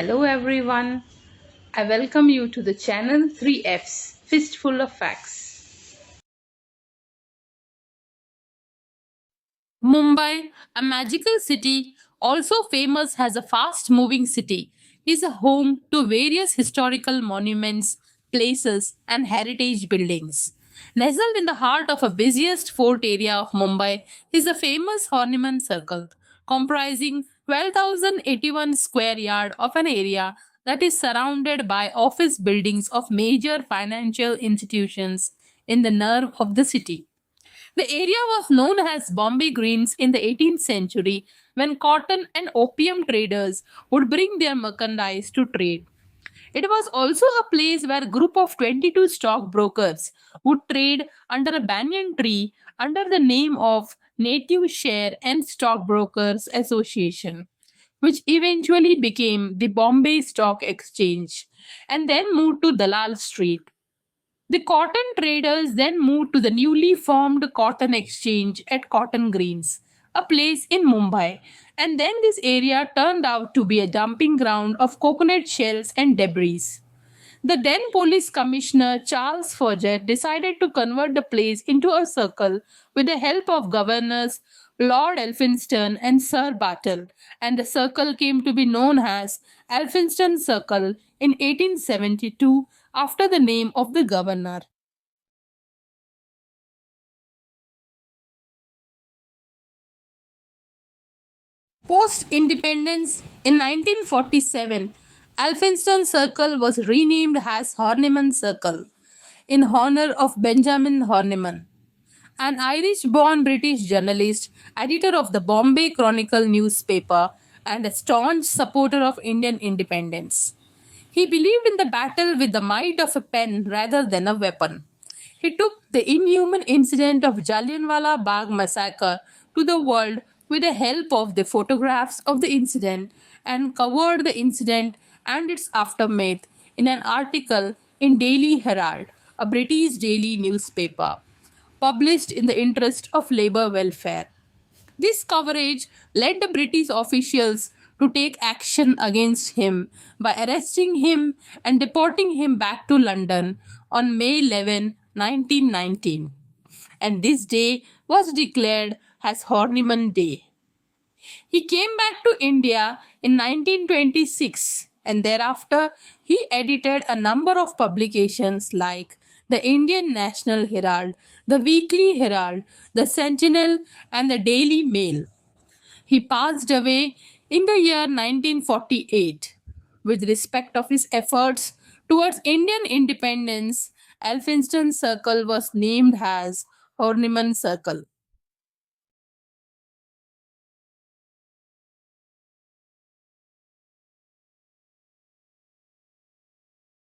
Hello everyone. I welcome you to the channel 3F's Fistful of Facts. Mumbai, a magical city, also famous as a fast moving city, is a home to various historical monuments, places, and heritage buildings. Nestled in the heart of a busiest fort area of Mumbai is the famous Horniman Circle, comprising 12,081 square yard of an area that is surrounded by office buildings of major financial institutions in the nerve of the city. The area was known as Bombay Greens in the 18th century when cotton and opium traders would bring their merchandise to trade. It was also a place where a group of 22 stockbrokers would trade under a banyan tree under the name of Native Share and Stockbrokers Association, which eventually became the Bombay Stock Exchange and then moved to Dalal Street. The cotton traders then moved to the newly formed Cotton Exchange at Cotton Greens, a place in Mumbai, and then this area turned out to be a dumping ground of coconut shells and debris. The then police commissioner Charles Forget decided to convert the place into a circle with the help of governors Lord Elphinstone and Sir Bartle, and the circle came to be known as Elphinstone Circle in 1872 after the name of the governor. Post independence in 1947, Elphinstone Circle was renamed as Horniman Circle in honor of Benjamin Horniman, an Irish born British journalist, editor of the Bombay Chronicle newspaper, and a staunch supporter of Indian independence. He believed in the battle with the might of a pen rather than a weapon. He took the inhuman incident of Jallianwala Bagh massacre to the world with the help of the photographs of the incident and covered the incident and its aftermath in an article in Daily Herald, a British daily newspaper, published in the interest of labor welfare. This coverage led the British officials to take action against him by arresting him and deporting him back to London on May 11, 1919. And this day was declared as Horniman Day. He came back to India in 1926 and thereafter he edited a number of publications like the Indian National Herald, the Weekly Herald, the Sentinel, and the Daily Mail. He passed away in the year 1948. With respect of his efforts towards Indian independence, Elphinstone Circle was named as Horniman Circle.